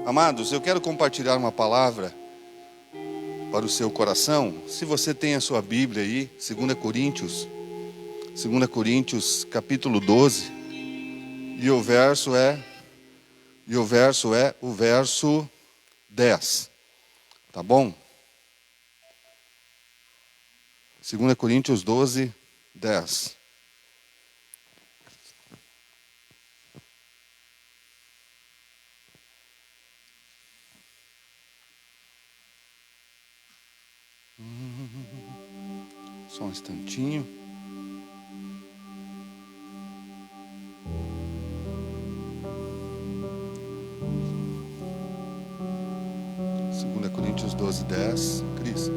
Amados, eu quero compartilhar uma palavra para o seu coração. Se você tem a sua Bíblia aí, 2 Coríntios capítulo 12, e o verso é o verso 10. Tá bom? 2 Coríntios 12, 10. Só um instantinho. Segunda Coríntios 12, 10. Cris.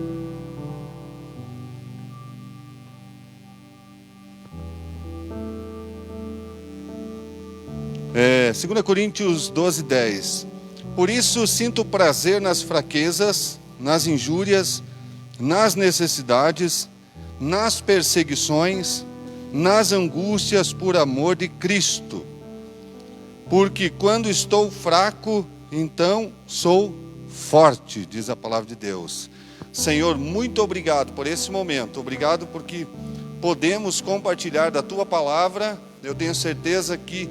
Segunda Coríntios 12, 10. Por isso sinto prazer nas fraquezas, nas injúrias, nas necessidades, nas perseguições, nas angústias por amor de Cristo. Porque quando estou fraco, então sou forte, diz a palavra de Deus. Senhor, muito obrigado por esse momento. Obrigado porque podemos compartilhar da Tua palavra. Eu tenho certeza que,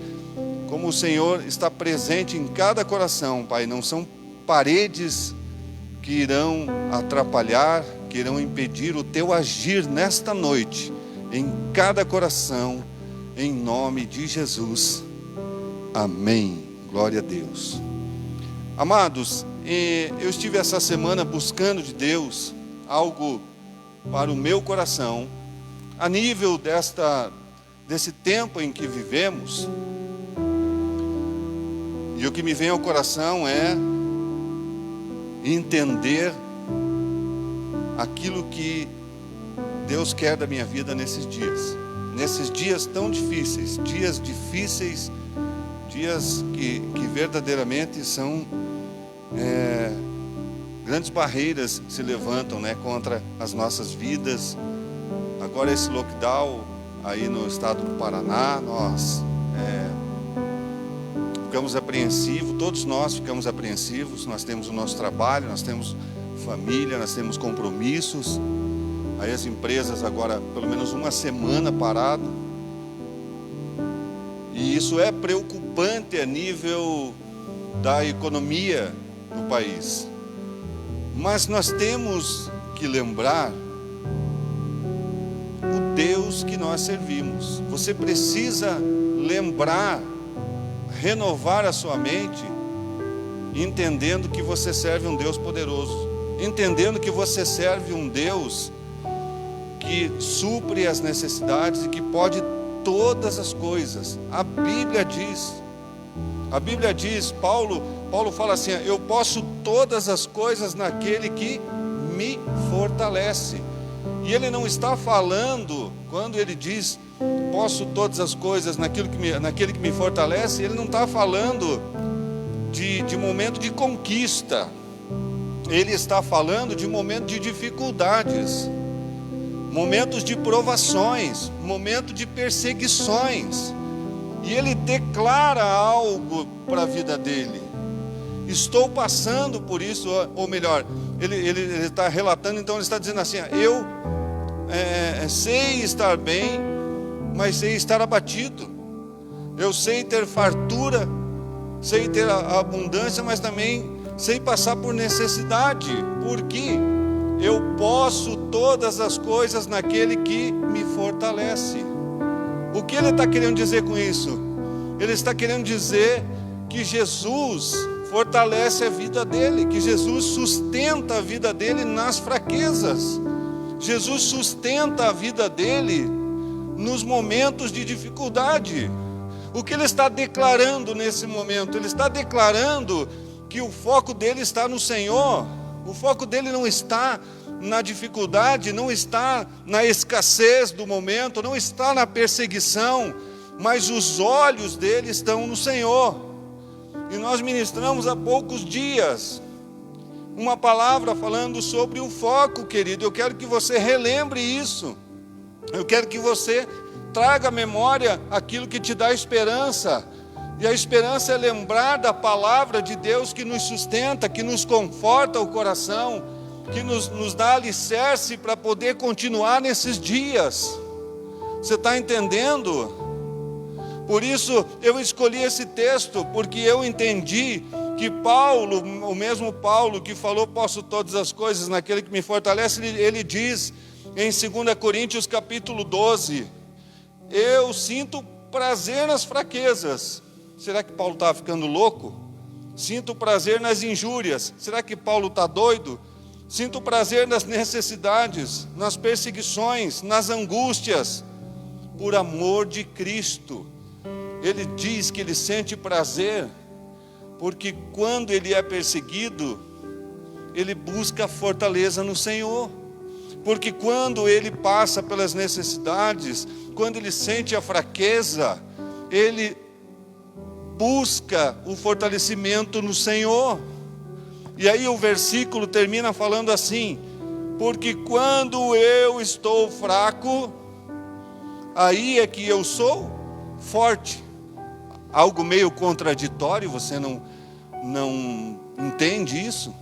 como o Senhor está presente em cada coração, Pai, não são paredes que irão atrapalhar, que irão impedir o Teu agir nesta noite, em cada coração, em nome de Jesus. Amém. Glória a Deus. Amados, eu estive essa semana buscando de Deus algo para o meu coração, a nível desse tempo em que vivemos. E o que me vem ao coração é entender aquilo que Deus quer da minha vida nesses dias tão difíceis, dias que verdadeiramente são grandes barreiras se levantam, né, contra as nossas vidas. Agora esse lockdown aí no estado do Paraná, nós ficamos apreensivos, todos nós ficamos apreensivos. Nós temos o nosso trabalho, nós temos família, nós temos compromissos. Aí as empresas agora, pelo menos uma semana parado. E isso é preocupante a nível da economia do país. Mas nós temos que lembrar o Deus que nós servimos. Você precisa lembrar, renovar a sua mente, entendendo que você serve um Deus poderoso, entendendo que você serve um Deus que supre as necessidades e que pode todas as coisas. A Bíblia diz, Paulo fala assim: eu posso todas as coisas naquele que me fortalece. E ele não está falando, quando ele diz posso todas as coisas naquele que me fortalece, ele não está falando de momento de conquista. Ele está falando de momento de dificuldades, momentos de provações, momento de perseguições. E ele declara algo para a vida dele: estou passando por isso, ou melhor, ele está relatando, então ele está dizendo assim: eu sei estar bem, mas sei estar abatido. Eu sei ter fartura, sei ter a abundância, mas também sei passar por necessidade, porque eu posso todas as coisas naquele que me fortalece. O que ele está querendo dizer com isso? Ele está querendo dizer que Jesus fortalece a vida dele, que Jesus sustenta a vida dele nas fraquezas. Jesus sustenta a vida dele nos momentos de dificuldade. O que ele está declarando nesse momento? Ele está declarando que o foco dele está no Senhor. O foco dele não está na dificuldade, não está na escassez do momento, não está na perseguição, mas os olhos dele estão no Senhor. E nós ministramos há poucos dias uma palavra falando sobre o foco, querido. Eu quero que você relembre isso. Eu quero que você traga à memória aquilo que te dá esperança. E a esperança é lembrar da palavra de Deus que nos sustenta, que nos conforta o coração, que nos dá alicerce para poder continuar nesses dias. Você está entendendo? Por isso eu escolhi esse texto, porque eu entendi que Paulo, o mesmo Paulo que falou posso todas as coisas naquele que me fortalece, ele diz em 2 Coríntios capítulo 12, eu sinto prazer nas fraquezas. Será que Paulo estava ficando louco? Sinto prazer nas injúrias. Será que Paulo está doido? Sinto prazer nas necessidades, nas perseguições, nas angústias, por amor de Cristo. Ele diz que ele sente prazer, porque quando ele é perseguido, ele busca fortaleza no Senhor. Porque quando ele passa pelas necessidades, quando ele sente a fraqueza, ele busca o fortalecimento no Senhor. E aí o versículo termina falando assim: porque quando eu estou fraco, aí é que eu sou forte. Algo meio contraditório, você não entende isso?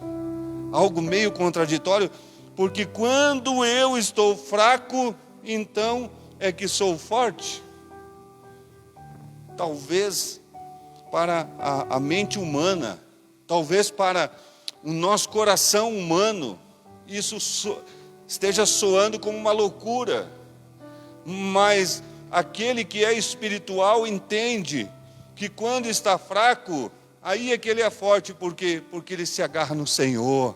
Algo meio contraditório, porque quando eu estou fraco, então é que sou forte. Talvez para a mente humana, talvez para o nosso coração humano, isso esteja soando como uma loucura, mas aquele que é espiritual entende que quando está fraco, aí é que ele é forte, porque ele se agarra no Senhor,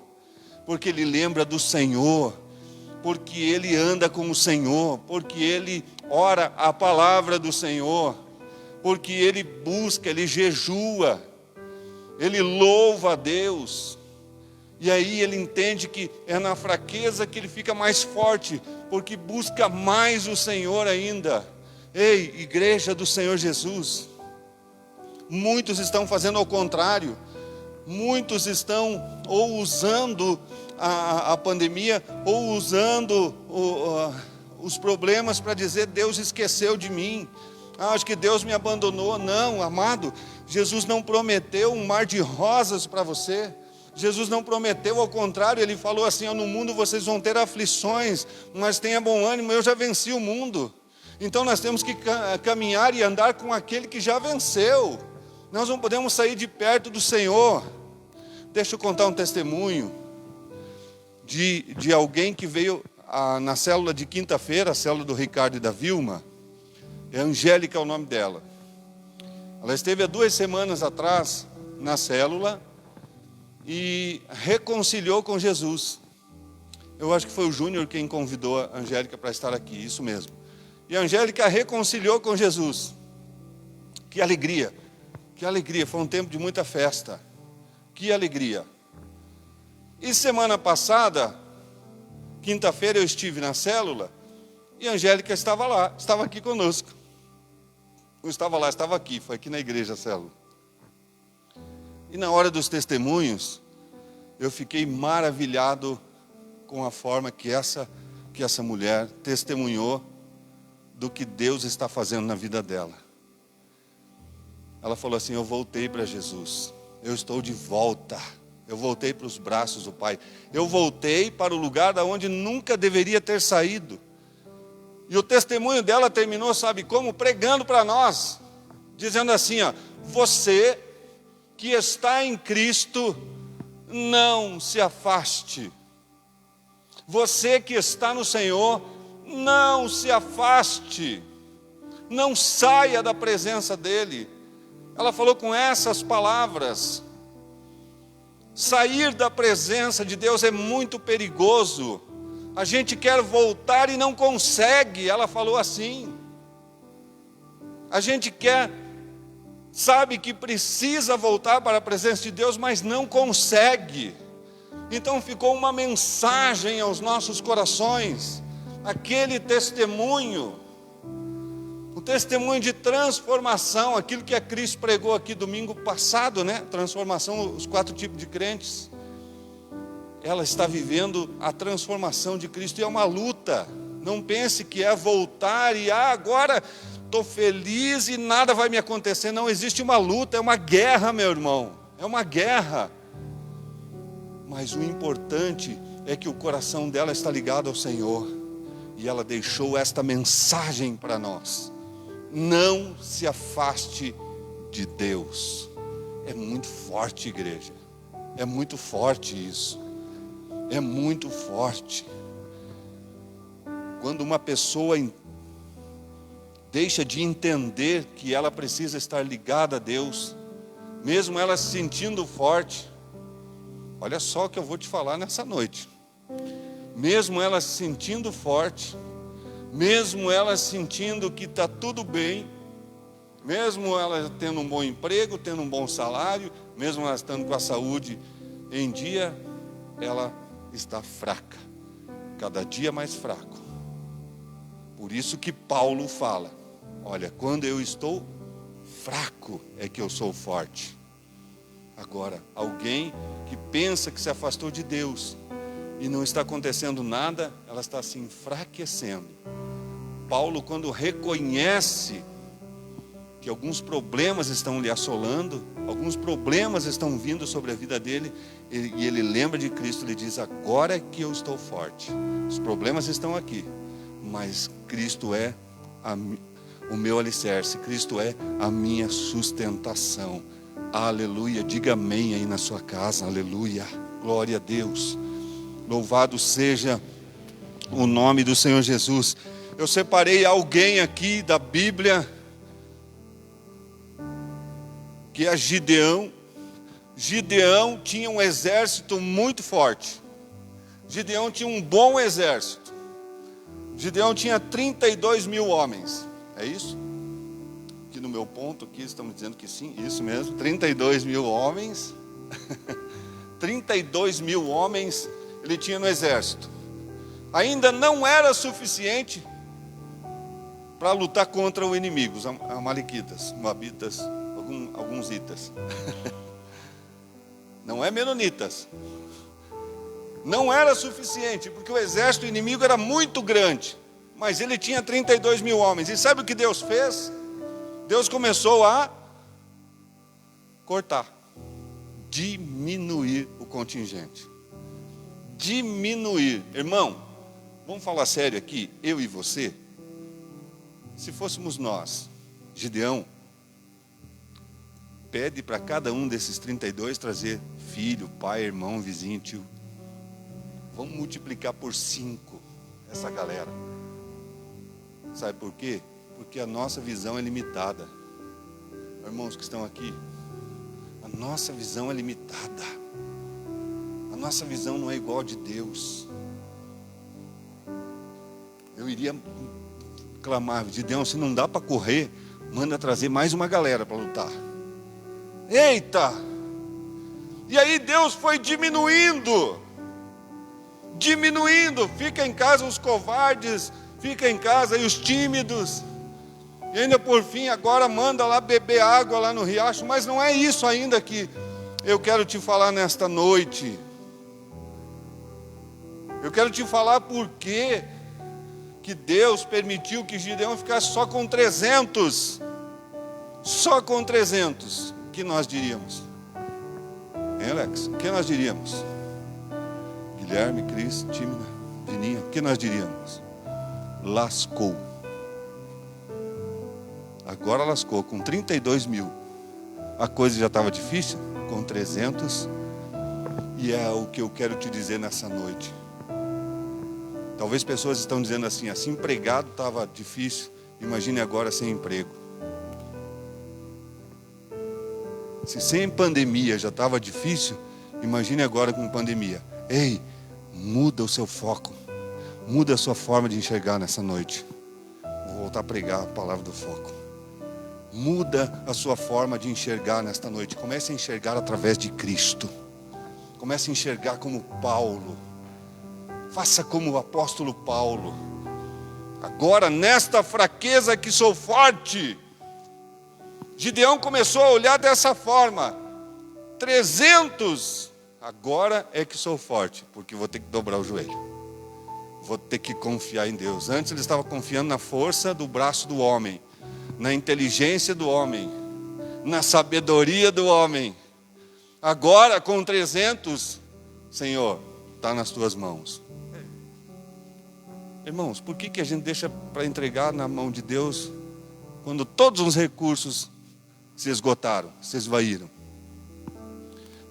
porque ele lembra do Senhor, porque ele anda com o Senhor, porque ele ora a palavra do Senhor, porque ele busca, ele jejua, ele louva a Deus. E aí ele entende que é na fraqueza que ele fica mais forte, porque busca mais o Senhor ainda. Ei, igreja do Senhor Jesus, muitos estão fazendo ao contrário. Muitos estão ou usando a pandemia, ou usando os problemas para dizer: Deus esqueceu de mim, acho que Deus me abandonou. Não, amado, Jesus não prometeu um mar de rosas para você. Jesus não prometeu, ao contrário, Ele falou assim: no mundo vocês vão ter aflições, mas tenha bom ânimo, eu já venci o mundo. Então nós temos que caminhar e andar com aquele que já venceu. Nós não podemos sair de perto do Senhor. Deixa eu contar um testemunho de alguém que veio na célula de quinta-feira, a célula do Ricardo e da Vilma. É Angélica o nome dela. Ela esteve há 2 semanas atrás na célula e reconciliou com Jesus. Eu acho que foi o Júnior quem convidou a Angélica para estar aqui, isso mesmo. E a Angélica reconciliou com Jesus. Que alegria, foi um tempo de muita festa. Que alegria. E semana passada, quinta-feira, eu estive na célula e a Angélica estava lá, estava aqui conosco. Não estava lá, estava aqui, foi aqui na igreja a célula. E na hora dos testemunhos, eu fiquei maravilhado com a forma que essa mulher testemunhou do que Deus está fazendo na vida dela. Ela falou assim: eu voltei para Jesus, eu estou de volta, eu voltei para os braços do Pai, eu voltei para o lugar da onde nunca deveria ter saído. E o testemunho dela terminou, sabe como? Pregando para nós, dizendo assim: você que está em Cristo, não se afaste. Você que está no Senhor, não se afaste. Não saia da presença dEle. Ela falou com essas palavras. Sair da presença de Deus é muito perigoso. A gente quer voltar e não consegue. Ela falou assim. A gente quer, sabe que precisa voltar para a presença de Deus, mas não consegue. Então ficou uma mensagem aos nossos corações, aquele testemunho, o testemunho de transformação, aquilo que a Cris pregou aqui domingo passado, né? Transformação, os 4 tipos de crentes. Ela está vivendo a transformação de Cristo e é uma luta. Não pense que é voltar e agora estou feliz e nada vai me acontecer. Não, existe uma luta, é uma guerra, meu irmão. É uma guerra. Mas o importante é que o coração dela está ligado ao Senhor. E ela deixou esta mensagem para nós: não se afaste de Deus. É muito forte, igreja. É muito forte isso. É muito forte. Quando uma pessoa deixa de entender que ela precisa estar ligada a Deus, mesmo ela se sentindo forte, olha só o que eu vou te falar nessa noite. Mesmo ela se sentindo forte, mesmo ela sentindo que está tudo bem, mesmo ela tendo um bom emprego, tendo um bom salário, mesmo ela estando com a saúde em dia, ela está fraca, cada dia mais fraco. Por isso que Paulo fala: olha, quando eu estou fraco é que eu sou forte. Agora, alguém que pensa que se afastou de Deus e não está acontecendo nada, ela está se enfraquecendo. Paulo, quando reconhece que alguns problemas estão lhe assolando, alguns problemas estão vindo sobre a vida dele, e ele lembra de Cristo, ele diz: agora é que eu estou forte. Os problemas estão aqui, mas Cristo é o meu alicerce, Cristo é a minha sustentação. Aleluia, diga amém aí na sua casa, aleluia, glória a Deus. Louvado seja o nome do Senhor Jesus. Eu separei alguém aqui da Bíblia, que é Gideão. Gideão tinha um exército muito forte. Gideão tinha um bom exército. Gideão tinha 32 mil homens. É isso? Aqui no meu ponto, aqui estamos dizendo que sim, isso mesmo. 32 mil homens. 32 mil homens ele tinha no exército. Ainda não era suficiente para lutar contra o inimigo, os amalequitas, moabitas, alguns itas. Não é menonitas. Não era suficiente, porque o exército inimigo era muito grande. Mas ele tinha 32 mil homens. E sabe o que Deus fez? Deus começou a cortar, diminuir o contingente. Diminuir. Irmão, vamos falar sério aqui, eu e você. Se fôssemos nós, Gideão, pede para cada um desses 32 trazer filho, pai, irmão, vizinho, tio. Vamos multiplicar por 5 essa galera. Sabe por quê? Porque a nossa visão é limitada. Irmãos que estão aqui, a nossa visão é limitada. A nossa visão não é igual a de Deus. Eu iria clamar: Gideão, se não dá para correr, manda trazer mais uma galera para lutar. Eita! E aí Deus foi diminuindo. Fica em casa os covardes, fica em casa e os tímidos. E ainda por fim, agora manda lá beber água lá no riacho. Mas não é isso ainda que eu quero te falar nesta noite. Eu quero te falar por que Deus permitiu que Gideão ficasse só com 300. Só com 300. O que nós diríamos? Hein, Alex? O que nós diríamos? Guilherme, Cris, Tímida, Vininha, o que nós diríamos? Lascou. Agora lascou. Com 32 mil. A coisa já estava difícil. Com 300. E é o que eu quero te dizer nessa noite. Talvez pessoas estão dizendo assim: empregado estava difícil, imagine agora sem emprego. Se sem pandemia já estava difícil, imagine agora com pandemia. Ei, muda o seu foco, muda a sua forma de enxergar nessa noite. Vou voltar a pregar a palavra do foco. Muda a sua forma de enxergar nesta noite. Comece a enxergar através de Cristo. Comece a enxergar como Paulo. Faça como o apóstolo Paulo. Agora, nesta fraqueza que sou forte. Gideão começou a olhar dessa forma. 300. Agora é que sou forte, porque vou ter que dobrar o joelho. Vou ter que confiar em Deus. Antes ele estava confiando na força do braço do homem. na inteligência do homem, na sabedoria do homem. Agora com 300, Senhor, está nas tuas mãos. Irmãos, por que a gente deixa para entregar na mão de Deus quando todos os recursos se esgotaram, se esvaíram?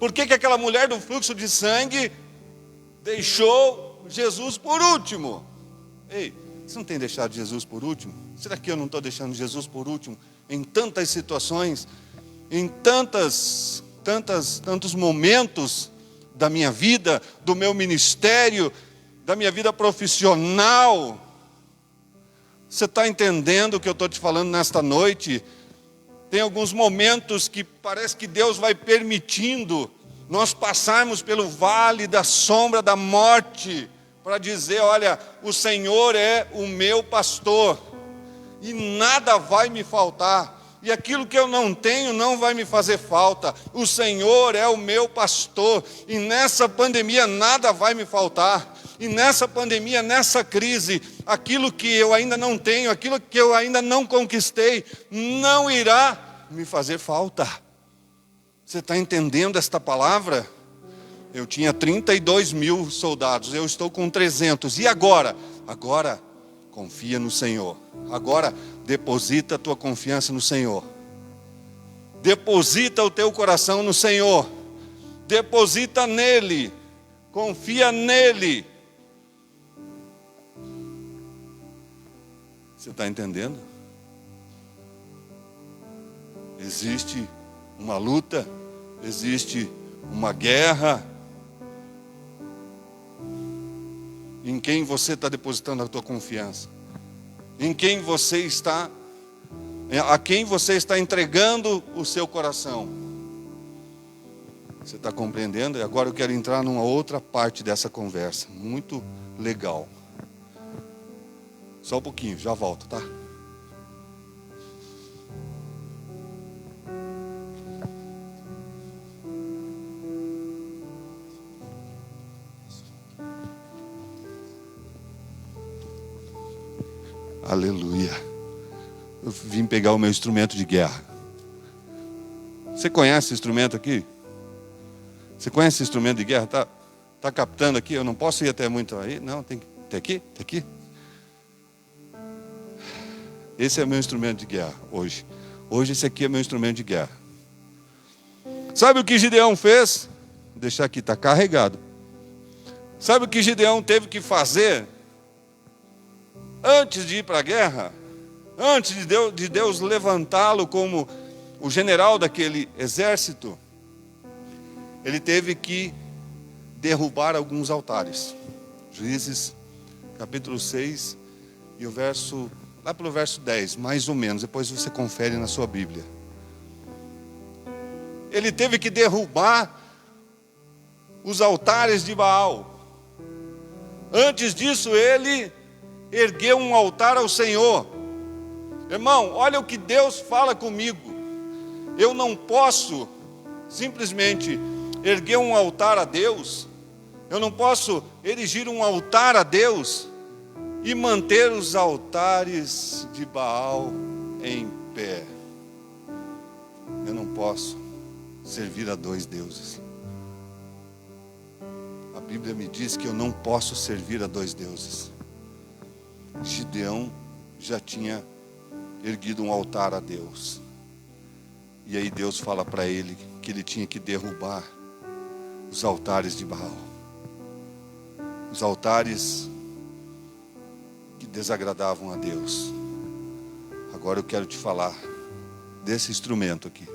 Por que aquela mulher do fluxo de sangue deixou Jesus por último? Ei, você não tem deixado Jesus por último? Será que eu não estou deixando Jesus por último em tantas situações, em tantos momentos da minha vida, do meu ministério, da minha vida profissional? Você está entendendo o que eu estou te falando nesta noite? Tem alguns momentos que parece que Deus vai permitindo nós passarmos pelo vale da sombra da morte, para dizer, olha, o Senhor é o meu pastor, e nada vai me faltar, e aquilo que eu não tenho não vai me fazer falta. O Senhor é o meu pastor, e nessa pandemia nada vai me faltar. E nessa pandemia, nessa crise, aquilo que eu ainda não tenho, aquilo que eu ainda não conquistei, não irá me fazer falta. Você está entendendo esta palavra? Eu tinha 32 mil soldados, eu estou com 300. E agora? Agora, confia no Senhor. Agora, deposita a tua confiança no Senhor. Deposita o teu coração no Senhor. Deposita nele. Confia nele. Você está entendendo? Existe uma luta, existe uma guerra. Em quem você está depositando a tua confiança? Em quem você está, a quem você está entregando o seu coração? Você está compreendendo? E agora eu quero entrar numa outra parte dessa conversa, muito legal. Só um pouquinho, já volto, tá? Aleluia. Eu vim pegar o meu instrumento de guerra. Você conhece esse instrumento aqui? Você conhece esse instrumento de guerra? Tá captando aqui? Eu não posso ir até muito aí. Não, tem que ter aqui, tem aqui. Esse é meu instrumento de guerra hoje. Hoje esse aqui é meu instrumento de guerra. Sabe o que Gideão fez? Vou deixar aqui, está carregado. Sabe o que Gideão teve que fazer antes de ir para a guerra? Antes de Deus levantá-lo como o general daquele exército, ele teve que derrubar alguns altares. Juízes, capítulo 6, e lá pelo verso 10, mais ou menos, depois você confere na sua Bíblia. Ele teve que derrubar os altares de Baal. Antes disso, ele ergueu um altar ao Senhor. Irmão, olha o que Deus fala comigo. Eu não posso simplesmente erguer um altar a Deus. Eu não posso erigir um altar a Deus e manter os altares de Baal em pé. Eu não posso servir a dois deuses. A Bíblia me diz que eu não posso servir a dois deuses. Gideão já tinha erguido um altar a Deus. E aí Deus fala para ele que ele tinha que derrubar os altares de Baal. Os altares que desagradavam a Deus. Agora eu quero te falar desse instrumento aqui.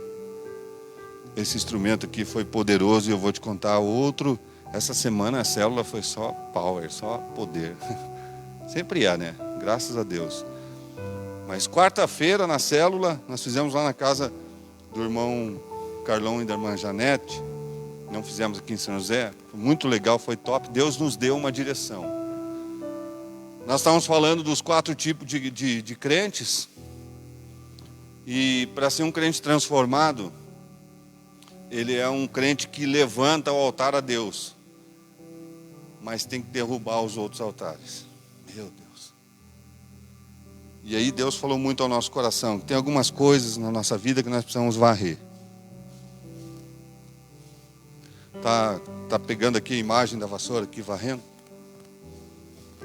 Esse instrumento aqui foi poderoso e eu vou te contar outro. Essa semana a célula foi só power, só poder. Sempre é, né? Graças a Deus. Mas quarta-feira na célula, nós fizemos lá na casa do irmão Carlão e da irmã Janete. Não fizemos aqui em São José. Foi muito legal, foi top. Deus nos deu uma direção. Nós estávamos falando dos 4 tipos de crentes. E para ser um crente transformado, ele é um crente que levanta o altar a Deus, mas tem que derrubar os outros altares. Meu Deus. E aí Deus falou muito ao nosso coração. Tem algumas coisas na nossa vida que nós precisamos varrer. Tá pegando aqui a imagem da vassoura aqui varrendo?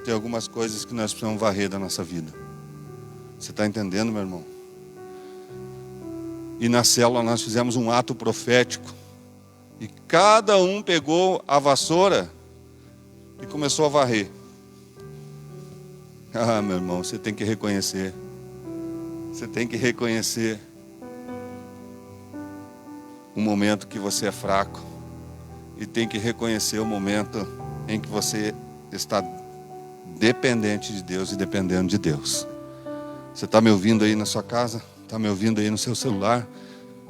Tem algumas coisas que nós precisamos varrer da nossa vida. Você está entendendo, meu irmão? E na célula nós fizemos um ato profético. E cada um pegou a vassoura e começou a varrer. Ah, meu irmão, você tem que reconhecer. Você tem que reconhecer o momento que você é fraco. E tem que reconhecer o momento em que você está dependente de Deus e dependendo de Deus. Você está me ouvindo aí na sua casa? Está me ouvindo aí no seu celular?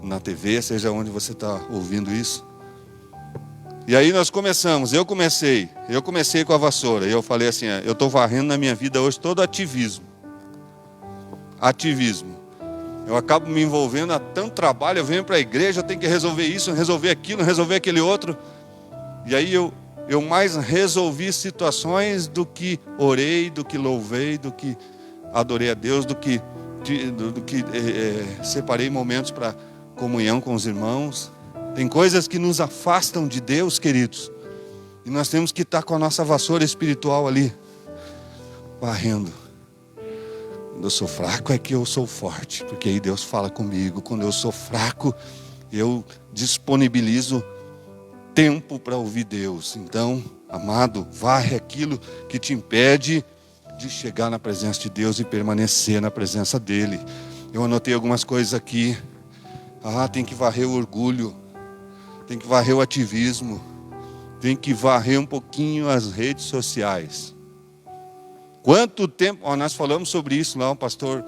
Na TV, seja onde você está ouvindo isso? E aí nós começamos, eu comecei com a vassoura. E eu falei assim, eu estou varrendo na minha vida hoje todo ativismo. Eu acabo me envolvendo a tanto trabalho, eu venho para a igreja, eu tenho que resolver isso, resolver aquilo, resolver aquele outro. E aí eu mais resolvi situações do que orei, do que louvei, do que adorei a Deus, do que separei momentos para comunhão com os irmãos. Tem coisas que nos afastam de Deus, queridos. E nós temos que estar com a nossa vassoura espiritual ali, varrendo. Quando eu sou fraco é que eu sou forte, porque aí Deus fala comigo. Quando eu sou fraco, eu disponibilizo tempo para ouvir Deus. Então, amado, varre aquilo que te impede de chegar na presença de Deus e permanecer na presença dEle. Eu anotei algumas coisas aqui. Tem que varrer o orgulho. Tem que varrer o ativismo. Tem que varrer um pouquinho as redes sociais. Quanto tempo... nós falamos sobre isso lá, o pastor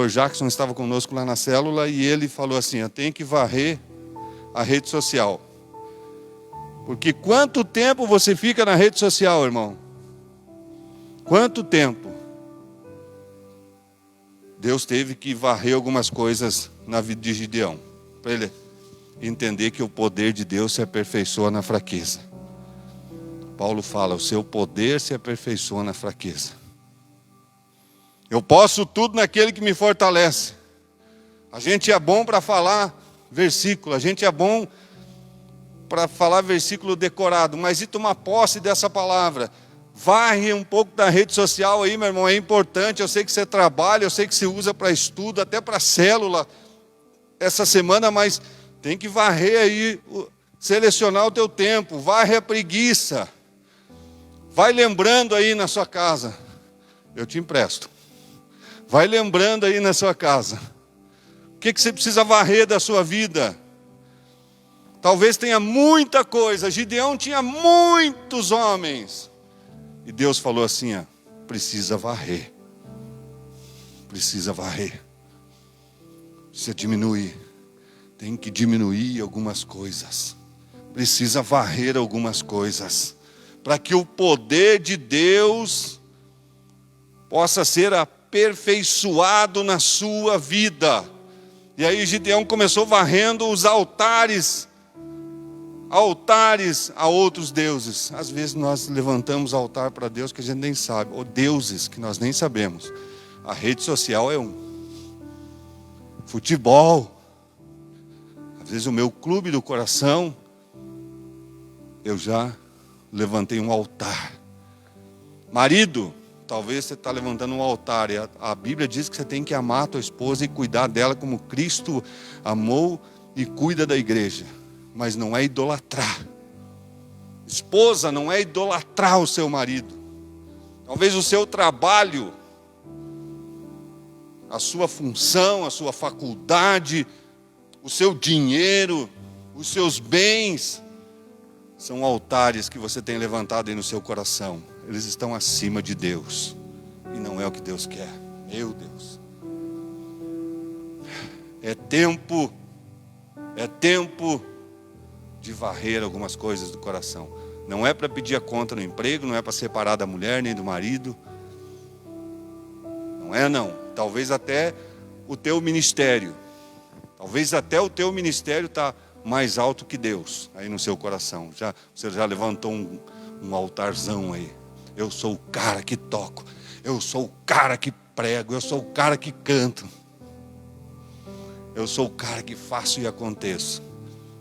Jackson estava conosco lá na célula e ele falou assim, tem que varrer a rede social. Porque quanto tempo você fica na rede social, irmão? Quanto tempo? Deus teve que varrer algumas coisas na vida de Gideão, para ele entender que o poder de Deus se aperfeiçoa na fraqueza. Paulo fala, o seu poder se aperfeiçoa na fraqueza. Eu posso tudo naquele que me fortalece. A gente é bom para falar versículo, a gente é bom para falar versículo decorado, mas e tomar posse dessa palavra? Varre um pouco da rede social aí, meu irmão, é importante. Eu sei que você trabalha, eu sei que você usa para estudo, até para célula essa semana, mas tem que varrer aí, selecionar o teu tempo, varre a preguiça. Vai lembrando aí na sua casa, eu te empresto. Vai lembrando aí na sua casa, o que você precisa varrer da sua vida? Talvez tenha muita coisa. Gideão tinha muitos homens. E Deus falou assim, precisa varrer. Precisa varrer. Precisa diminuir. Tem que diminuir algumas coisas. Precisa varrer algumas coisas. Para que o poder de Deus possa ser aperfeiçoado na sua vida. E aí Gideão começou varrendo os altares a outros deuses. Às vezes nós levantamos altar para Deus que a gente nem sabe, ou deuses que nós nem sabemos. A rede social é um. Futebol. Às vezes o meu clube do coração, eu já levantei um altar. Marido, talvez você está levantando um altar. E a Bíblia diz que você tem que amar a tua esposa e cuidar dela como Cristo amou e cuida da igreja. Mas não é idolatrar. Esposa, não é idolatrar o seu marido. Talvez o seu trabalho, a sua função, a sua faculdade, o seu dinheiro, os seus bens, são altares que você tem levantado aí no seu coração. Eles estão acima de Deus. E não é o que Deus quer. Meu Deus. É tempo de varrer algumas coisas do coração. Não é para pedir a conta no emprego, não é para separar da mulher nem do marido. Não é não. Talvez até o teu ministério. Talvez até o teu ministério está mais alto que Deus aí no seu coração. Você já levantou um altarzão aí. Eu sou o cara que toco. Eu sou o cara que prego, eu sou o cara que canto. Eu sou o cara que faço e aconteço.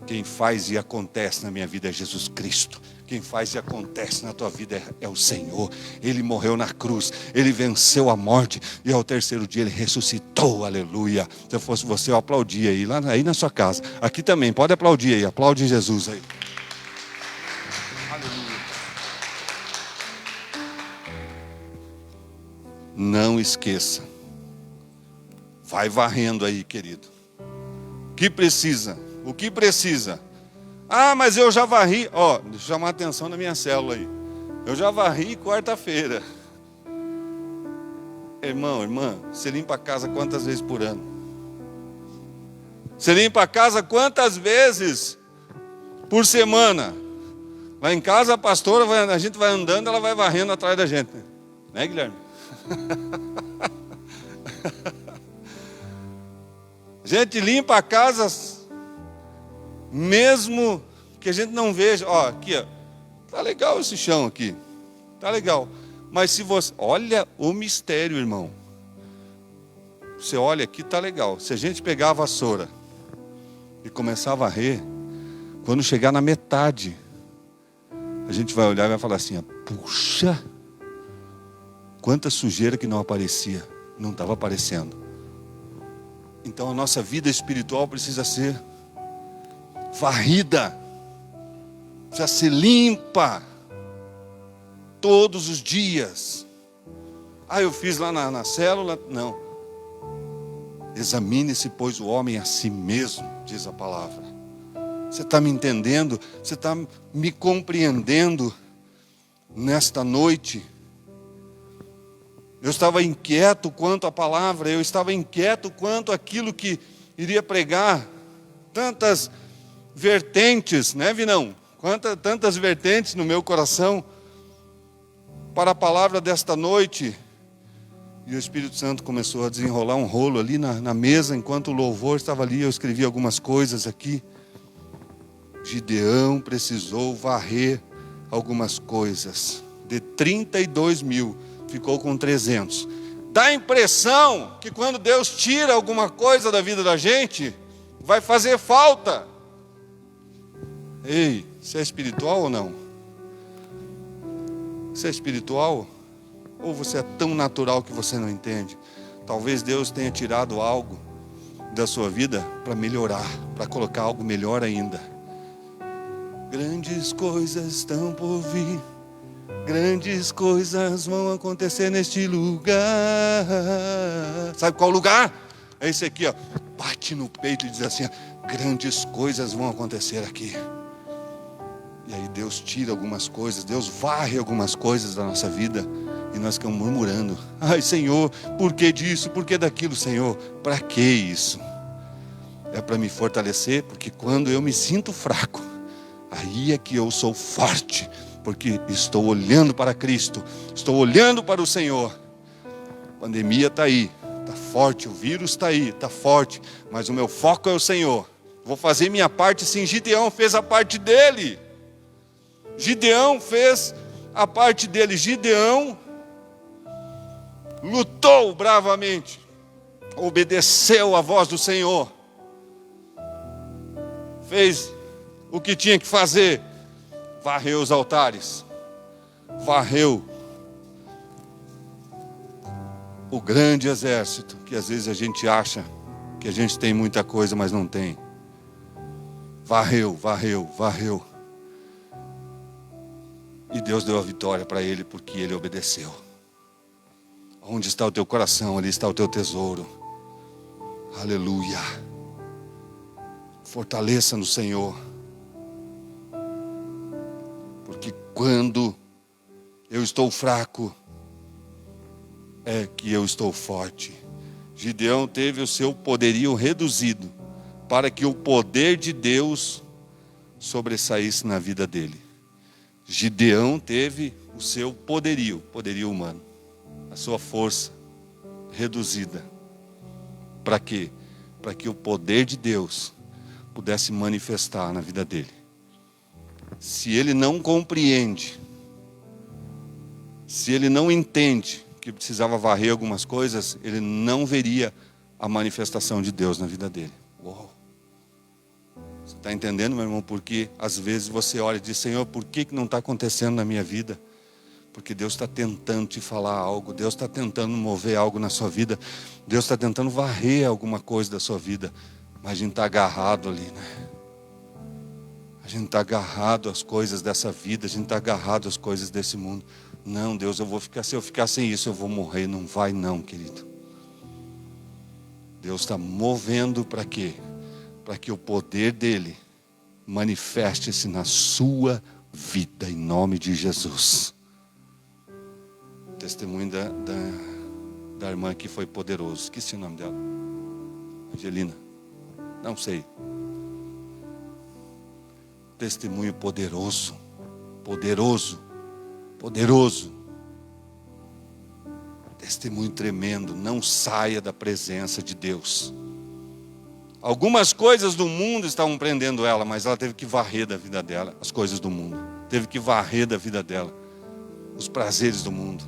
Quem faz e acontece na minha vida é Jesus Cristo. Quem faz e acontece na tua vida é o Senhor. Ele morreu na cruz, Ele venceu a morte, e ao terceiro dia Ele ressuscitou, aleluia. Se eu fosse você, eu aplaudia aí, lá aí na sua casa. Aqui também, pode aplaudir aí, aplaude Jesus aí. Aleluia. Não esqueça. Vai varrendo aí, querido. O que precisa? O que precisa? Ah, mas eu já varri. Ó, deixa eu chamar a atenção na minha célula aí. Eu já varri quarta-feira. Irmão, irmã, você limpa a casa quantas vezes por ano? Você limpa a casa quantas vezes por semana? Lá em casa a pastora, a gente vai andando, ela vai varrendo atrás da gente. Né, Guilherme? A gente limpa a casa, mesmo que a gente não veja. Ó, aqui, ó, tá legal esse chão aqui, tá legal. Mas se você, olha o mistério, irmão. Você olha aqui, tá legal. Se a gente pegar a vassoura e começar a varrer, quando chegar na metade, a gente vai olhar e vai falar assim, ó, puxa, quanta sujeira que não aparecia, não estava aparecendo. Então a nossa vida espiritual precisa ser varrida, precisa ser limpa, todos os dias. Ah, eu fiz lá na célula, não. Examine-se, pois, o homem a si mesmo, diz a palavra. Você está me entendendo? Você está me compreendendo nesta noite? Eu estava inquieto quanto à palavra, eu estava inquieto quanto àquilo que iria pregar. Tantas vertentes, né, Vinão? Tantas vertentes no meu coração para a palavra desta noite. E o Espírito Santo começou a desenrolar um rolo ali na mesa, enquanto o louvor estava ali, eu escrevi algumas coisas aqui. Gideão precisou varrer algumas coisas. De 32 mil, ficou com 300. Dá a impressão que quando Deus tira alguma coisa da vida da gente, vai fazer falta. Ei, você é espiritual ou não? Você é espiritual? Ou você é tão natural que você não entende? Talvez Deus tenha tirado algo da sua vida para melhorar, para colocar algo melhor ainda. Grandes coisas estão por vir. Grandes coisas vão acontecer neste lugar. Sabe qual lugar? É esse aqui, ó. Bate no peito e diz assim, ó, grandes coisas vão acontecer aqui. E aí Deus tira algumas coisas, Deus varre algumas coisas da nossa vida, e nós ficamos murmurando. Ai, Senhor, por que disso? Por que daquilo, Senhor? Para que isso? É para me fortalecer, porque quando eu me sinto fraco, aí é que eu sou forte. Porque estou olhando para Cristo, estou olhando para o Senhor. A pandemia está aí, está forte, o vírus está aí, está forte, mas o meu foco é o Senhor. Vou fazer minha parte, sim. Gideão fez a parte dele. Gideão fez a parte dele. Gideão lutou bravamente, obedeceu à voz do Senhor, fez o que tinha que fazer. Varreu os altares, varreu o grande exército, que às vezes a gente acha que a gente tem muita coisa, mas não tem. Varreu, varreu, varreu. E Deus deu a vitória para ele, porque ele obedeceu. Onde está o teu coração, ali está o teu tesouro. Aleluia. Fortaleça no Senhor. Porque quando eu estou fraco, é que eu estou forte. Gideão teve o seu poderio reduzido, para que o poder de Deus sobressaísse na vida dele. Gideão teve o seu poderio humano, a sua força reduzida. Para quê? Para que o poder de Deus pudesse manifestar na vida dele. Se ele não compreende, se ele não entende que precisava varrer algumas coisas, ele não veria a manifestação de Deus na vida dele. Uou. Você está entendendo, meu irmão? Porque às vezes você olha e diz: Senhor, por que não está acontecendo na minha vida? Porque Deus está tentando te falar algo, Deus está tentando mover algo na sua vida, Deus está tentando varrer alguma coisa da sua vida, mas a gente está agarrado ali, né? A gente está agarrado às coisas dessa vida, a gente está agarrado às coisas desse mundo. Não, Deus, se eu ficar sem isso, eu vou morrer. Não vai não, querido. Deus está movendo para quê? Para que o poder dele manifeste-se na sua vida, em nome de Jesus. O testemunho da irmã aqui foi poderoso. Esqueci o nome dela. Angelina. Não sei. Testemunho poderoso. Poderoso. Poderoso. Testemunho tremendo. Não saia da presença de Deus. Algumas coisas do mundo estavam prendendo ela, mas ela teve que varrer da vida dela as coisas do mundo. Teve que varrer da vida dela os prazeres do mundo.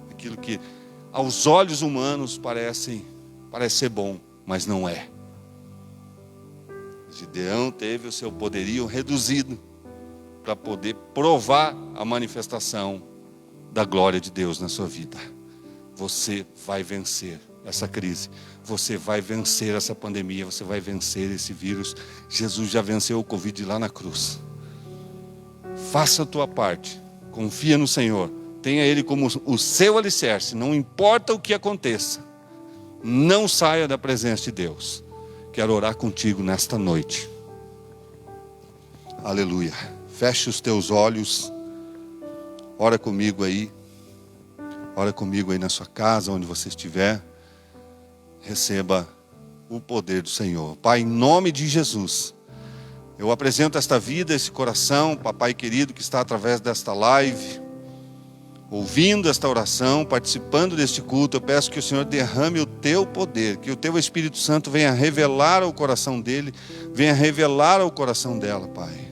Aquilo que aos olhos humanos parece ser bom, mas não é. Gideão teve o seu poderio reduzido para poder provar a manifestação da glória de Deus na sua vida. Você vai vencer essa crise. Você vai vencer essa pandemia. Você vai vencer esse vírus. Jesus já venceu o Covid lá na cruz. Faça a tua parte. Confia no Senhor. Tenha Ele como o seu alicerce. Não importa o que aconteça. Não saia da presença de Deus. Quero orar contigo nesta noite. Aleluia. Feche os teus olhos. Ora comigo aí. Ora comigo aí na sua casa, onde você estiver. Receba o poder do Senhor. Pai, em nome de Jesus, eu apresento esta vida, esse coração, papai querido, que está através desta live, ouvindo esta oração, participando deste culto. Eu peço que o Senhor derrame o teu poder, que o teu Espírito Santo venha revelar ao coração dele, venha revelar ao coração dela, Pai.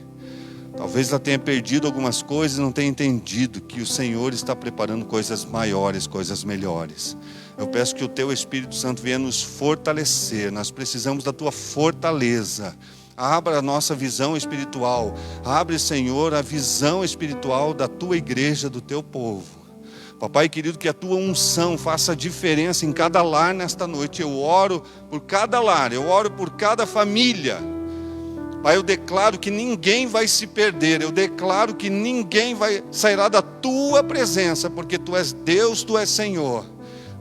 Talvez ela tenha perdido algumas coisas, não tenha entendido que o Senhor está preparando coisas maiores, coisas melhores. Eu peço que o teu Espírito Santo venha nos fortalecer. Nós precisamos da tua fortaleza. Abra a nossa visão espiritual. Abre, Senhor, a visão espiritual da tua igreja, do teu povo. Papai querido, que a tua unção faça diferença em cada lar nesta noite. Eu oro por cada lar, eu oro por cada família. Pai, eu declaro que ninguém vai se perder. Eu declaro que ninguém sairá da tua presença, porque tu és Deus, tu és Senhor.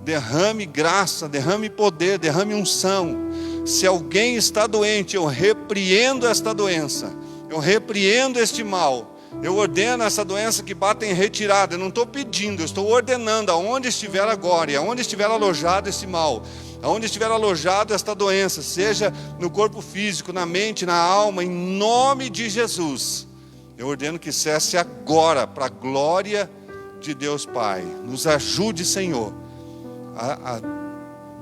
Derrame graça, derrame poder, derrame unção. Se alguém está doente, eu repreendo esta doença. Eu repreendo este mal. Eu ordeno essa doença que bata em retirada. Eu não estou pedindo, eu estou ordenando aonde estiver agora e aonde estiver alojado esse mal. Aonde estiver alojado esta doença, seja no corpo físico, na mente, na alma, em nome de Jesus. Eu ordeno que cesse agora, para a glória de Deus Pai. Nos ajude, Senhor, a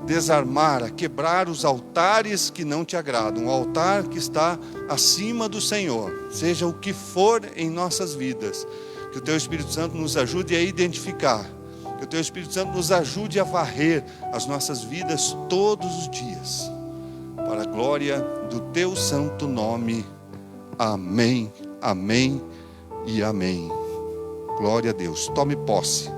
desarmar, a quebrar os altares que não te agradam. O altar que está acima do Senhor, seja o que for em nossas vidas. Que o teu Espírito Santo nos ajude a identificar. Que o teu Espírito Santo nos ajude a varrer as nossas vidas todos os dias. Para a glória do teu santo nome. Amém, amém e amém. Glória a Deus. Tome posse.